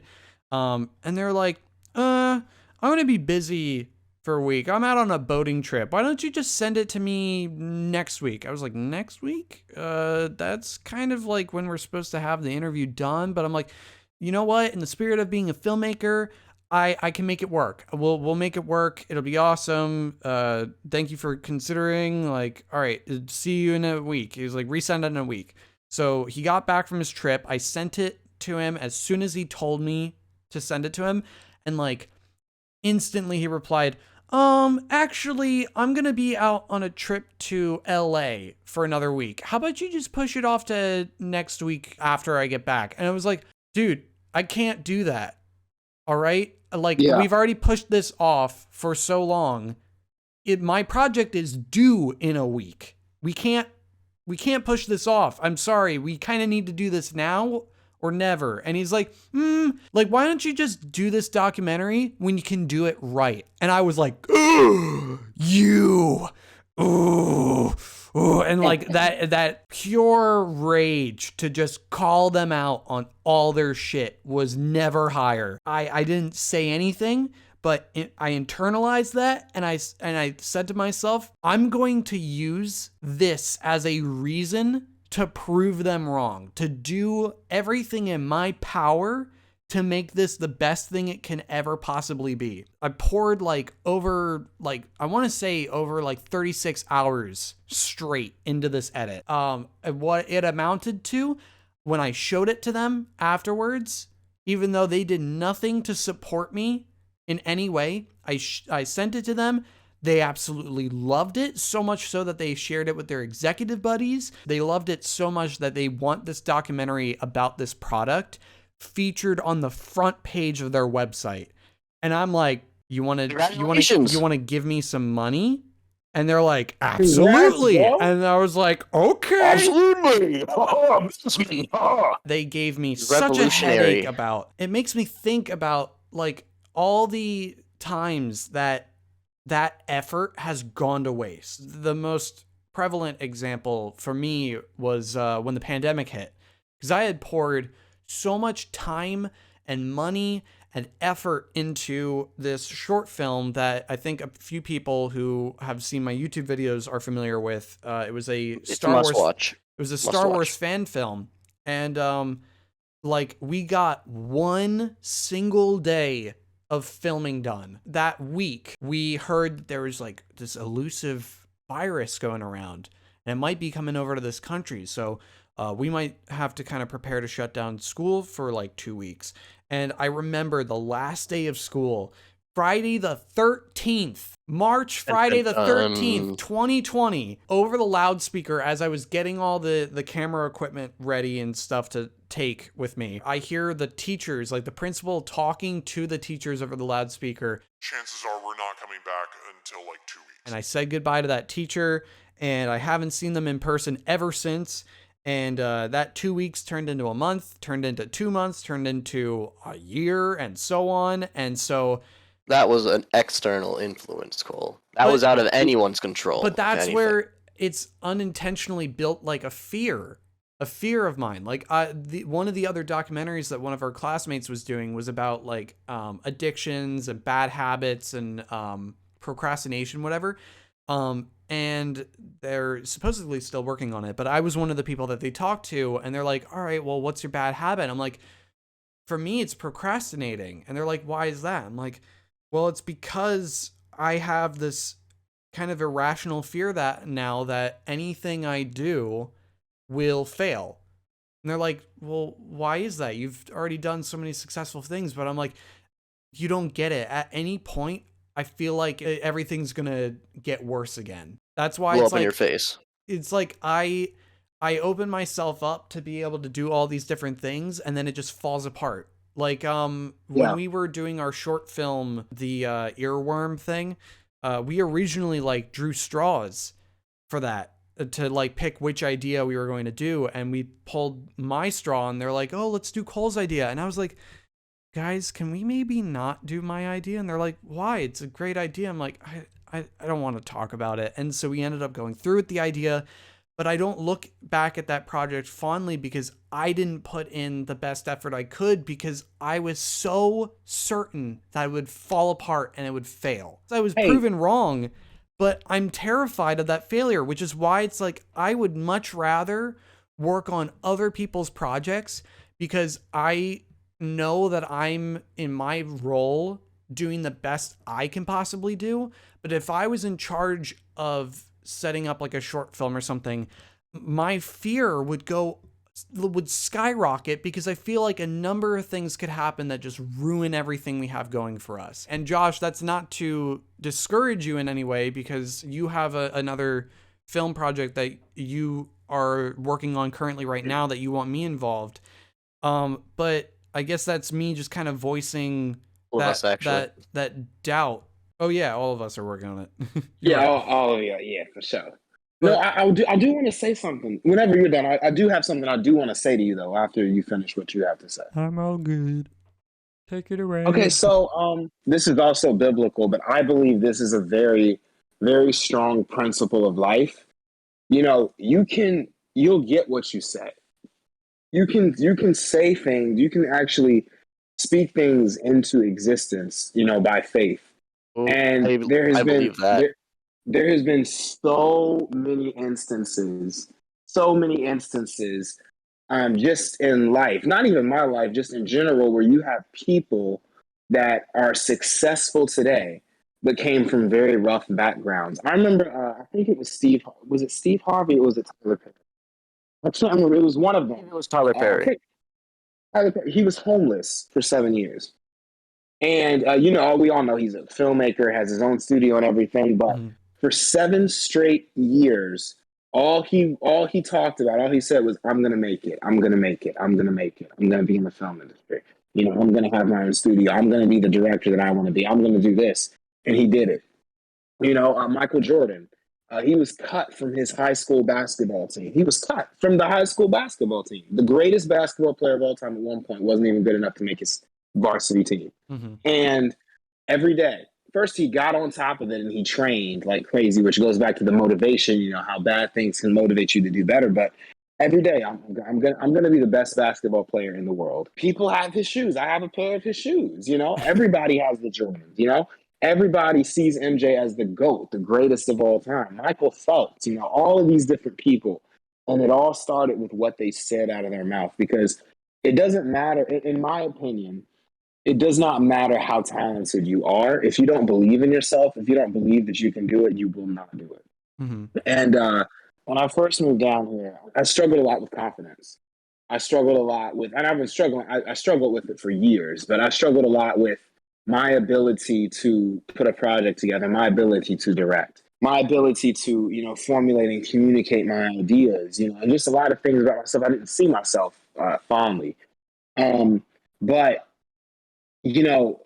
And they're like, I'm going to be busy for a week. I'm out on a boating trip. Why don't you just send it to me next week? I was like, next week? That's kind of like when we're supposed to have the interview done. But I'm like, you know what? In the spirit of being a filmmaker, I can make it work. We'll make it work. It'll be awesome. Thank you for considering. Like, all right, see you in a week. He was like, resend it in a week. So he got back from his trip. I sent it to him as soon as he told me to send it to him. And like instantly he replied, actually, I'm going to be out on a trip to LA for another week. How about you just push it off to next week after I get back? And I was like, dude, I can't do that. All right. Like, we've already pushed this off for so long. My project is due in a week. We can't push this off. I'm sorry. We kind of need to do this now or never. And he's like, like, why don't you just do this documentary when you can do it right? And I was like, ooh, and like that pure rage to just call them out on all their shit was never higher. I didn't say anything, but I internalized that, and I said to myself, I'm going to use this as a reason to prove them wrong, to do everything in my power to make this the best thing it can ever possibly be. I poured over 36 hours straight into this edit. What it amounted to, when I showed it to them afterwards, even though they did nothing to support me in any way, I sent it to them. They absolutely loved it, so much so that they shared it with their executive buddies. They loved it so much that they want this documentary about this product featured on the front page of their website. And I'm like, you want to give me some money? And they're like, absolutely. And I was like, okay. Absolutely. They gave me such a headache about. It makes me think about like all the times that effort has gone to waste. The most prevalent example for me was when the pandemic hit, because I had poured so much time and money and effort into this short film that I think a few people who have seen my YouTube videos are familiar with. It was a Star Wars fan film, and we got one single day of filming done. That week, we heard there was like this elusive virus going around, and it might be coming over to this country. So we might have to kind of prepare to shut down school for like 2 weeks. And I remember the last day of school, Friday the 13th, Friday the 13th, 2020, over the loudspeaker as I was getting all the camera equipment ready and stuff to take with me. I hear the teachers, like the principal talking to the teachers over the loudspeaker. Chances are we're not coming back until like 2 weeks. And I said goodbye to that teacher, and I haven't seen them in person ever since. And that 2 weeks turned into a month, turned into 2 months, turned into a year, and so on. And so that was an external influence, Cole. That was out of anyone's control. But that's where it's unintentionally built like a fear of mine. Like one of the other documentaries that one of our classmates was doing was about like addictions and bad habits and procrastination, whatever. And they're supposedly still working on it, but I was one of the people that they talked to, and they're like, all right, well, what's your bad habit? I'm like, for me, it's procrastinating. And they're like, why is that? I'm like, well, it's because I have this kind of irrational fear that now that anything I do will fail. And they're like, well, why is that? You've already done so many successful things. But I'm like, you don't get it. At any point, I feel like everything's gonna get worse again. That's why it's like in your face. It's like I open myself up to be able to do all these different things, and then it just falls apart. Like when we were doing our short film, the earworm thing, we originally like drew straws for that to like pick which idea we were going to do, and we pulled my straw, and they're like, oh, let's do Cole's idea, and I was like, guys, can we maybe not do my idea? And they're like, why? It's a great idea. I'm like, I don't want to talk about it. And so we ended up going through with the idea, but I don't look back at that project fondly because I didn't put in the best effort I could, because I was so certain that it would fall apart and it would fail. I was proven wrong, but I'm terrified of that failure, which is why it's like, I would much rather work on other people's projects, because I know that I'm in my role doing the best I can possibly do. But if I was in charge of setting up like a short film or something, my fear would skyrocket because I feel like a number of things could happen that just ruin everything we have going for us. And Josh, that's not to discourage you in any way, because you have another film project that you are working on currently right now that you want me involved. But I guess that's me just kind of voicing All of us, actually. that doubt. Oh yeah, all of us are working on it. You're Yeah. right. Yeah, for sure. No, But I do want to say something. Whenever you're done, I do have something I do want to say to you though. After you finish what you have to say. I'm all good. Take it away. Okay, so this is also biblical, but I believe this is a very, very strong principle of life. You know, you'll get what you say. You can say things. You can actually speak things into existence. You know, by faith. Oh, And I believe that. There has been so many instances, just in life, not even my life, just in general, where you have people that are successful today, but came from very rough backgrounds. I remember, I think it was was it Steve Harvey or was it Tyler Perry? I can't remember. It was one of them. It was Tyler I Perry. think Tyler Perry, he was homeless for 7 years. And you know, we all know he's a filmmaker, has his own studio and everything. But Mhm. for 7 straight years, all he talked about, all he said was, "I'm gonna make it. I'm gonna make it. I'm gonna make it. I'm gonna be in the film industry. You know, I'm gonna have my own studio. I'm gonna be the director that I want to be. I'm gonna do this." And he did it. You know, Michael Jordan. He was cut from his high school basketball team. He was cut from the high school basketball team. The greatest basketball player of all time at one point wasn't even good enough to make his varsity team. Mhm. And every day, first he got on top of it and he trained like crazy, which goes back to the motivation. You know how bad things can motivate you to do better. But every day, I'm gonna be the best basketball player in the world. People have his shoes. I have a pair of his shoes. You know, everybody has the Jordans. You know, everybody sees MJ as the GOAT, the greatest of all time. Michael Phelps. You know, all of these different people, and it all started with what they said out of their mouth. Because it doesn't matter, in my opinion, it does not matter how talented you are. If you don't believe in yourself, if you don't believe that you can do it, you will not do it. Mhm. And when I first moved down here, I struggled a lot with confidence. I struggled a lot with, and I've been struggling, I struggled with it for years, but I struggled a lot with my ability to put a project together, my ability to direct, my ability to, you know, formulate and communicate my ideas, you know, and just a lot of things about myself. I didn't see myself fondly. But you know,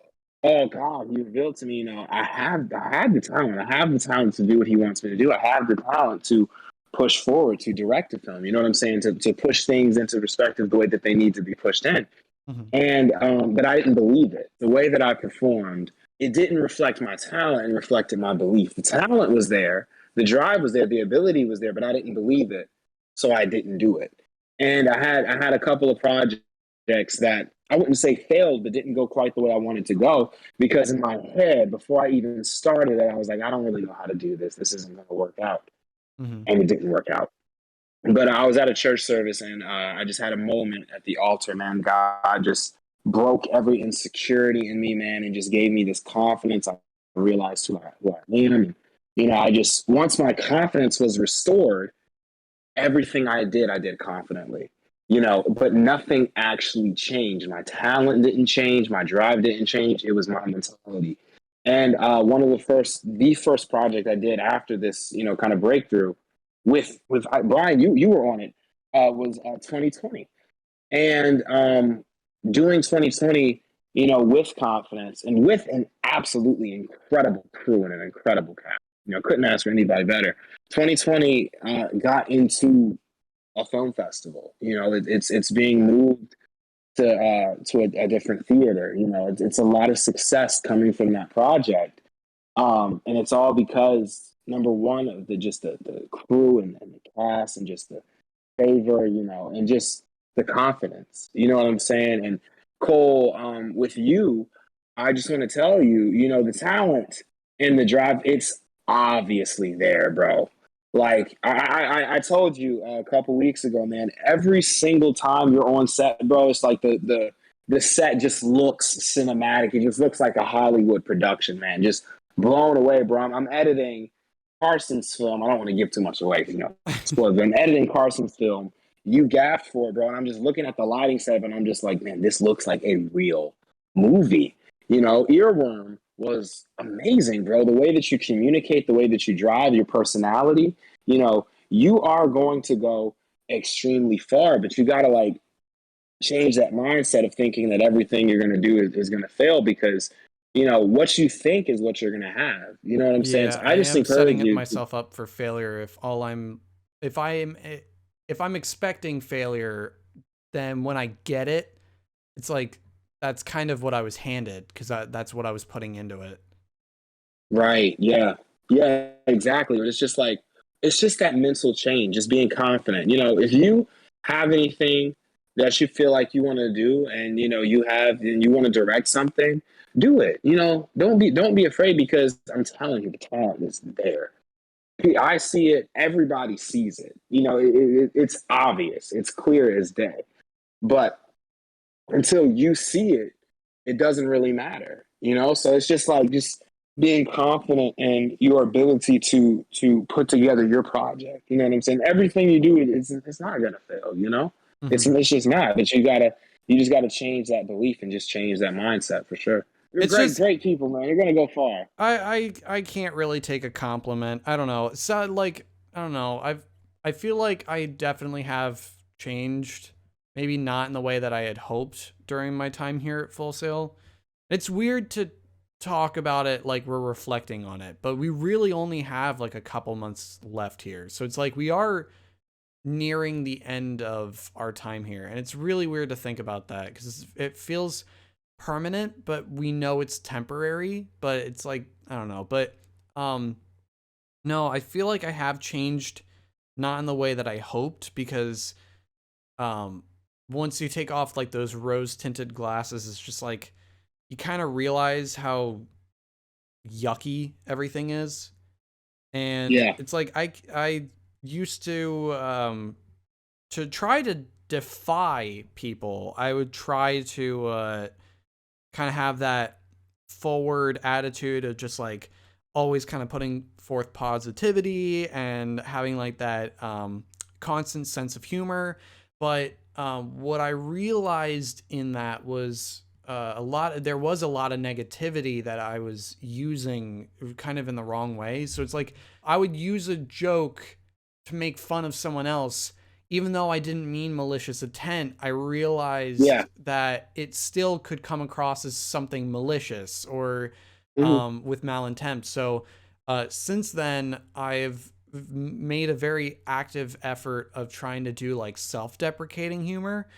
oh God, he revealed to me, you know, I have the talent. I have the talent to do what he wants me to do. I have the talent to push forward, to direct a film. You know what I'm saying? To push things into perspective the way that they need to be pushed in. Mhm. And but I didn't believe it. The way that I performed, it didn't reflect my talent and reflected my belief. The talent was there, the drive was there, the ability was there, but I didn't believe it. So I didn't do it. And I had a couple of projects that I wouldn't say failed, but didn't go quite the way I wanted to go. Because in my head, before I even started it, I was like, I don't really know how to do this. This isn't going to work out. Mhm. And it didn't work out. But I was at a church service and I just had a moment at the altar, man. God just broke every insecurity in me, man, and just gave me this confidence. I realized who I am. And, you know, once my confidence was restored, everything I did confidently, you know, but nothing actually changed. My talent didn't change. My drive didn't change. It was my mentality. And one of the first project I did after this, you know, kind of breakthrough with Bryan, you were on it, was 2020. And doing 2020, you know, with confidence and with an absolutely incredible crew and an incredible cast. You know, couldn't ask for anybody better. 2020 got into a film festival. You know, it's being moved to a different theater. You know, it's a lot of success coming from that project, and it's all because number one of the crew and the cast and just the favor, you know, and just the confidence. You know what I'm saying? And Cole, with you, I just want to tell you, you know, the talent and the drive, it's obviously there, bro. Like I told you a couple weeks ago, man. Every single time you're on set, bro, it's like the the set just looks cinematic. It just looks like a Hollywood production, man. Just blown away, bro. I'm editing Carson's film. I don't want to give too much away, spoil. But I'm editing Carson's film. You gaffed for it, bro. And I'm just looking at the lighting setup, and I'm just like, man, this looks like a real movie. Earworm was amazing, bro. The way that you communicate, the way that you drive, your personality, you are going to go extremely far, but you got to like change that mindset of thinking that everything you're going to do is going to fail, because what you think is what you're going to have. You know what I'm saying? So I just am encourage setting you myself up for failure if I'm expecting failure, then when I get it, it's like that's kind of what I was handed, because that's what I was putting into it. Right. Yeah. Yeah, exactly. But it's just that mental change, just being confident. If you have anything that you feel like you want to do, and you want to direct something, do it. Don't be afraid, because I'm telling you, the talent is there. I see it. Everybody sees it. It's obvious. It's clear as day. But until you see it, it doesn't really matter. So it's just being confident in your ability to put together your project. You know what I'm saying? Everything you do, it's not gonna fail. It's just not. But you just gotta change that belief and just change that mindset for sure. You're great people, man. You're gonna go far. I can't really take a compliment. I don't know. So I don't know. I feel like I definitely have changed. Maybe not in the way that I had hoped during my time here at Full Sail. It's weird to talk about it like we're reflecting on it, but we really only have like a couple months left here. So it's like we are nearing the end of our time here. And it's really weird to think about that, because it feels permanent, but we know it's temporary. But it's like, I don't know. But no, I feel like I have changed, not in the way that I hoped, because once you take off like those rose tinted glasses, it's just like you kind of realize how yucky everything is. And it's like I used to try to defy people. I would try to kind of have that forward attitude of just like always kind of putting forth positivity and having like that constant sense of humor. But what I realized in that was there was a lot of negativity that I was using kind of in the wrong way. So it's like I would use a joke to make fun of someone else, even though I didn't mean malicious intent. I realized that it still could come across as something malicious or with malintent. So since then, I've made a very active effort of trying to do like self-deprecating humor,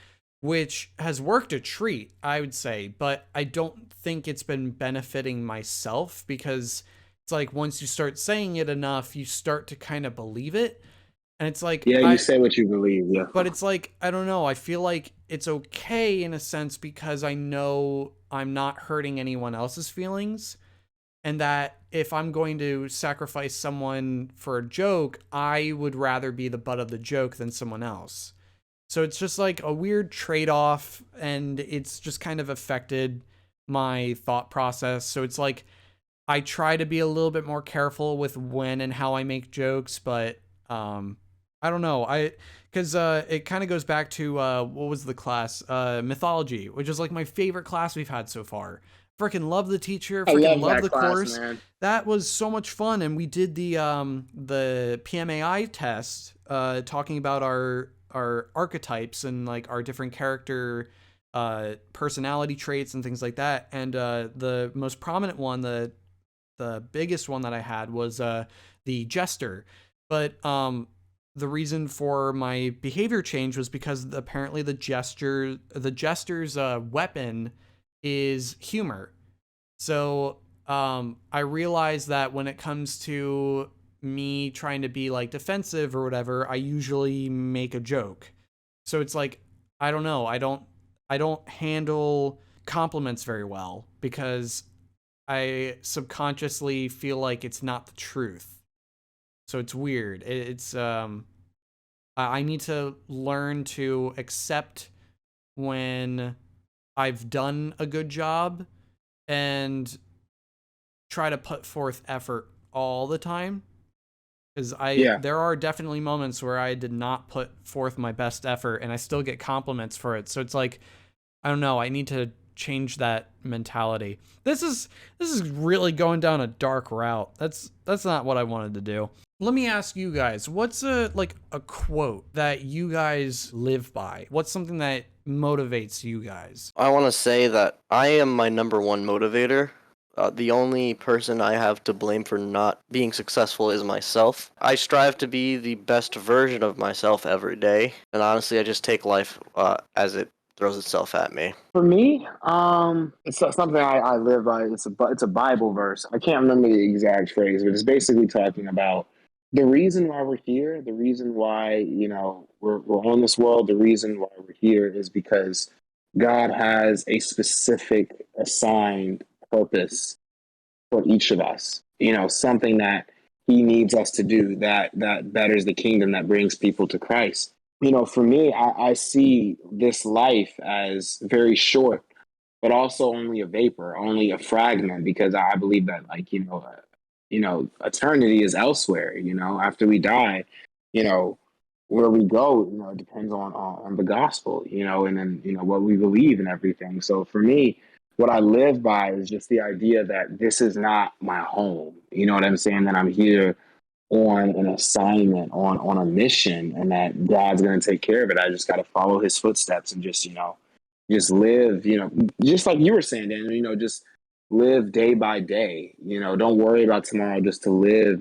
which has worked a treat, I would say, but I don't think it's been benefiting myself, because it's like once you start saying it enough, you start to kind of believe it. And it's like, you say what you believe. Yeah. But it's like, I don't know. I feel like it's okay in a sense, because I know I'm not hurting anyone else's feelings. And that if I'm going to sacrifice someone for a joke, I would rather be the butt of the joke than someone else. So it's just like a weird trade-off, and it's just kind of affected my thought process. So it's like I try to be a little bit more careful with when and how I make jokes, but I don't know. Because it kind of goes back to what was the class? Mythology, which is like my favorite class we've had so far. Freaking love the teacher. Freaking love the course. Man. That was so much fun, and we did the PMAI test, talking about our archetypes and like our different character personality traits and things like that. And the most prominent one, the biggest one that I had was the jester. But the reason for my behavior change was because apparently the jester's weapon is humor. So I realized that when it comes to me trying to be like defensive or whatever, I usually make a joke. So it's like, I don't know, I don't handle compliments very well, because I subconsciously feel like it's not the truth. So it's weird. It's I need to learn to accept when I've done a good job and try to put forth effort all the time. Because Yeah. there are definitely moments where I did not put forth my best effort and I still get compliments for it. So it's like, I don't know, I need to change that mentality. This is really going down a dark route. That's not what I wanted to do. Let me ask you guys, what's a quote that you guys live by? What's something that motivates you guys? I want to say that I am my number one motivator. The only person I have to blame for not being successful is myself. I strive to be the best version of myself every day, and honestly, I just take life as it throws itself at me. For me, it's something I live by. It's a Bible verse. I can't remember the exact phrase, but it's basically talking about the reason why we're here, the reason why we're on this world, the reason why we're here is because God has a specific assigned purpose for each of us. Something that He needs us to do that betters the kingdom, that brings people to Christ. For me, I see this life as very short, but also only a vapor, only a fragment, because I believe that, eternity is elsewhere. After we die, where we go, it depends on the gospel, and then what we believe and everything. So for me, what I live by is just the idea that this is not my home. You know what I'm saying? That I'm here on an assignment, on a mission, and that God's going to take care of it. I just got to follow His footsteps and just live, just like you were saying, Dan, just live day by day. Don't worry about tomorrow, just to live,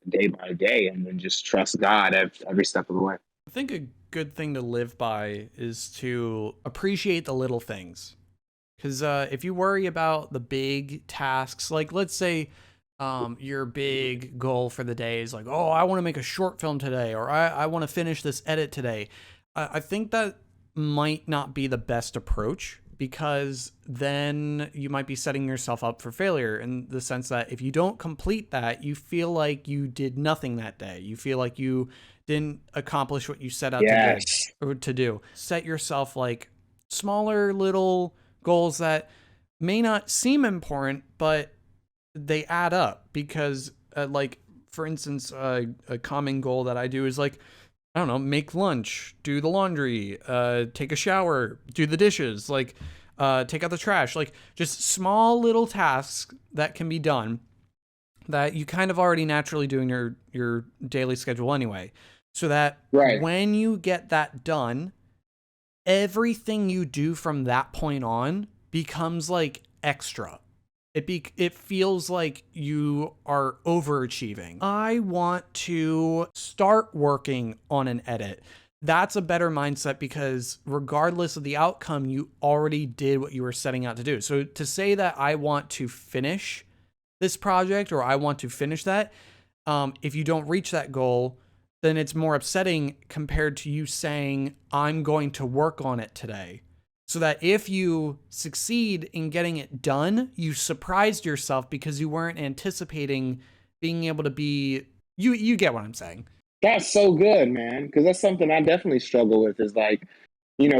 day by day, and then just trust God every step of the way. I think a good thing to live by is to appreciate the little things. Because if you worry about the big tasks, like let's say your big goal for the day is like, oh, I want to make a short film today, or I want to finish this edit today. I think that might not be the best approach, because then you might be setting yourself up for failure, in the sense that if you don't complete that, you feel like you did nothing that day. You feel like you didn't accomplish what you set out to do. Set yourself like smaller little goals that may not seem important, but they add up, because like for instance, a common goal that I do is like, I don't know, make lunch, do the laundry, take a shower, do the dishes, like take out the trash, like just small little tasks that can be done that you kind of already naturally do in your daily schedule anyway. So that when you get that done, everything you do from that point on becomes like extra. It feels like you are overachieving. I want to start working on an edit. That's a better mindset, because regardless of the outcome, you already did what you were setting out to do. So to say that I want to finish this project, or I want to finish that, if you don't reach that goal, then it's more upsetting compared to you saying, I'm going to work on it today. So that if you succeed in getting it done, you surprised yourself because you weren't anticipating being able to be, you get what I'm saying. That's so good, man, because that's something I definitely struggle with, is like,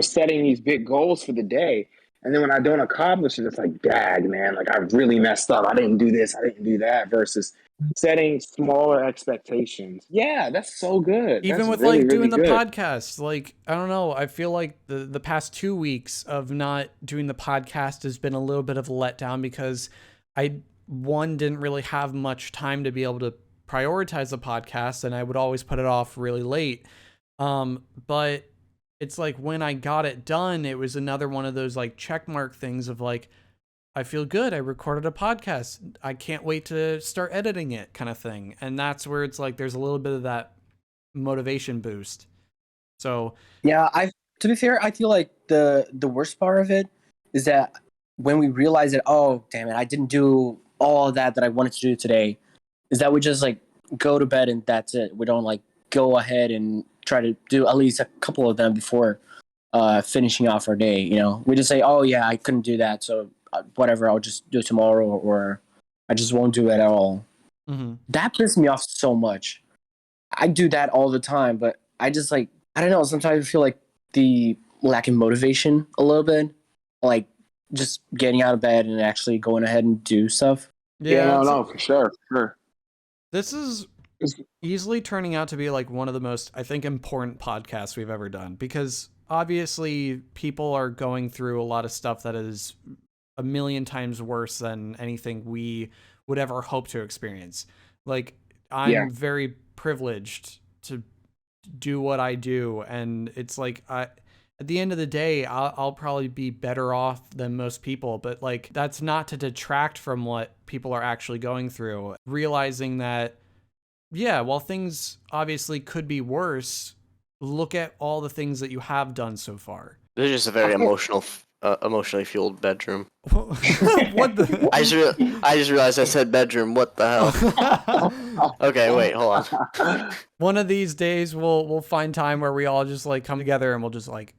setting these big goals for the day. And then when I don't accomplish it, it's like, dag, man, like I really messed up. I didn't do this, I didn't do that, versus setting smaller expectations. Yeah, that's so good. Even That's with really, like really doing the good. podcast, like, I don't know, I feel like the past 2 weeks of not doing the podcast has been a little bit of a letdown, because I, one, didn't really have much time to be able to prioritize the podcast, and I would always put it off really late. But it's like when I got it done, it was another one of those like check mark things of like, I feel good, I recorded a podcast, I can't wait to start editing it, kind of thing. And that's where it's like there's a little bit of that motivation boost. So Yeah, to be fair, I feel like the worst part of it is that when we realize that, oh damn it, I didn't do all of that I wanted to do today, is that we just like go to bed and that's it. We don't like go ahead and try to do at least a couple of them before finishing off our day. We just say, oh yeah, I couldn't do that, so whatever, I'll just do it tomorrow, or I just won't do it at all. mm-hmm. That pisses me off so much. I do that all the time, but I don't know, sometimes I feel like the lack of motivation a little bit. Like just getting out of bed and actually going ahead and do stuff. Yeah, it's- no, for sure. This is easily turning out to be like one of the most, I think, important podcasts we've ever done, because obviously people are going through a lot of stuff that is a million times worse than anything we would ever hope to experience. Like, I'm very privileged to do what I do, and it's like, at the end of the day, I'll probably be better off than most people, but like, that's not to detract from what people are actually going through. Realizing that, yeah, while things obviously could be worse, look at all the things that you have done so far. This is just a very emotionally fueled bedroom. What the? I just realized I said bedroom. What the hell? Okay, wait, hold on. One of these days, we'll find time where we all just like come together and we'll just like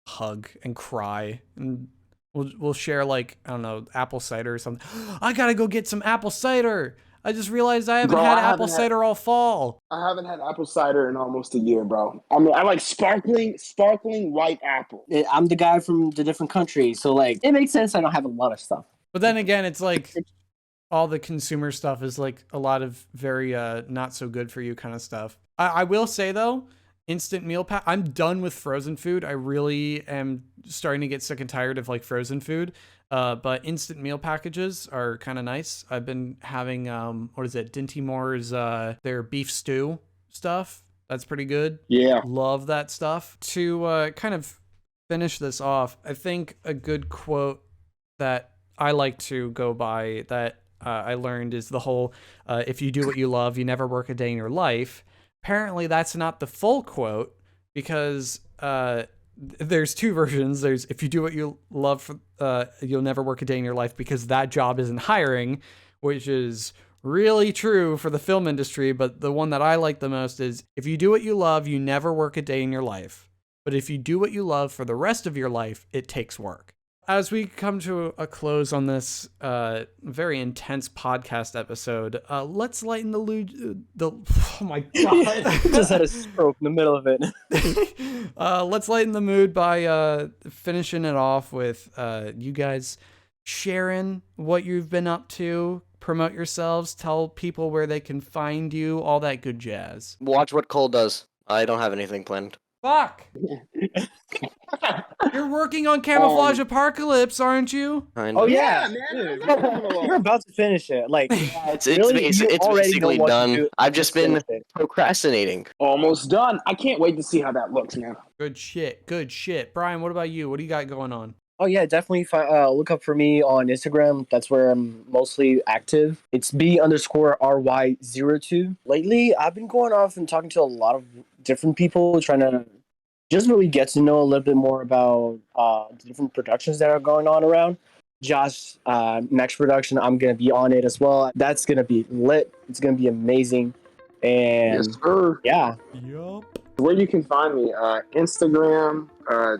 hug and cry, and we'll share like, I don't know, apple cider or something. I gotta go get some apple cider. I just realized I haven't had apple cider all fall. I haven't had apple cider in almost a year, bro. I mean, I like sparkling white apple. I'm the guy from the different countries, so like it makes sense I don't have a lot of stuff. But then again, it's like all the consumer stuff is like a lot of very not so good for you kind of stuff. I will say though, instant meal pack, I'm done with frozen food. I really am starting to get sick and tired of like frozen food. But instant meal packages are kind of nice. I've been having what is it, Dinty Moore's their beef stew stuff. That's pretty good. Yeah. Love that stuff. To kind of finish this off, I think a good quote that I like to go by that I learned is the whole if you do what you love, you never work a day in your life. Apparently that's not the full quote, because there's two versions. There's if you do what you love, you'll never work a day in your life because that job isn't hiring, which is really true for the film industry. But the one that I like the most is if you do what you love, you never work a day in your life. But if you do what you love for the rest of your life, it takes work. As we come to a close on this very intense podcast episode, let's lighten oh my god! Just had a stroke in the middle of it. Let's lighten the mood by finishing it off with you guys sharing what you've been up to. Promote yourselves, tell people where they can find you, all that good jazz. Watch what Cole does. I don't have anything planned. Fuck! You're working on Camouflage Apocalypse, aren't you? I know. Oh yeah, man. dude, you're about to finish it. Like It's really, basically, you it's already basically know what to done. do. I've just been Finish it. procrastinating. Almost done. I can't wait to see how that looks, man. Good shit, good shit. Brian, what about you? What do you got going on? Oh yeah, definitely look up for me on Instagram. That's where I'm mostly active. It's B_RY02. Lately, I've been going off and talking to a lot of different people, trying to just really get to know a little bit more about the different productions that are going on around. Josh, next production, I'm going to be on it as well. That's going to be lit. It's going to be amazing. And Yes, sir. yeah. Yup. Where you can find me, Instagram,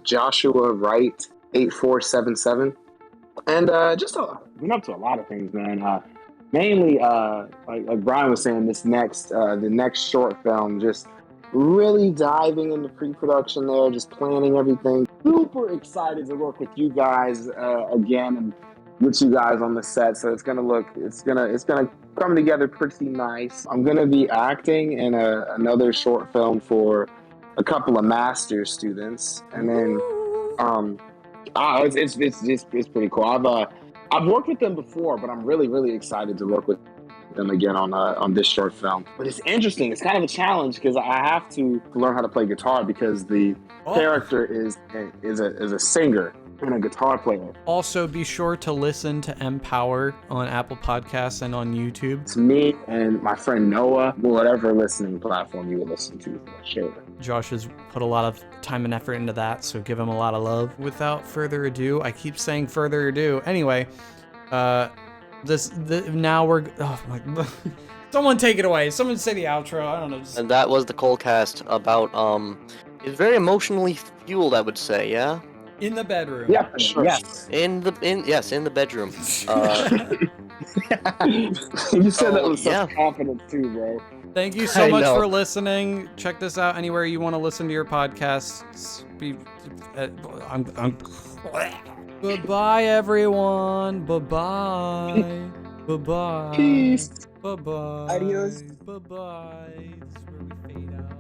Joshua Wright 8477, and just been up to a lot of things, man. Mainly, like Bryan was saying, the next short film, just really diving into pre-production there, just planning everything. Super excited to work with you guys again and with you guys on the set. So it's gonna come together pretty nice. I'm gonna be acting in another short film for a couple of master's students, and then it's pretty cool. I've worked with them before, but I'm really excited to work with them again on this short film. But it's interesting. It's kind of a challenge because I have to learn how to play guitar because the character is a singer and a guitar player. Also, be sure to listen to Empower on Apple Podcasts and on YouTube. It's me and my friend Noah, whatever listening platform you would listen to, for sure. Josh has put a lot of time and effort into that, so give him a lot of love. Without further ado, I keep saying further ado. Anyway, now we're, oh my, someone take it away. Someone say the outro. I don't know. And that was the ColeCast about it's very emotionally fueled, I would say, yeah? In the bedroom. Yeah, for sure. Yes. In the bedroom. You said that with yeah. such confidence too, bro. Thank you so I much know. for listening. Check this out anywhere you want to listen to your podcasts. Bye-bye, everyone. Bye-bye. Bye-bye. Peace. Bye-bye. Adios. Bye-bye. This is where we fade out.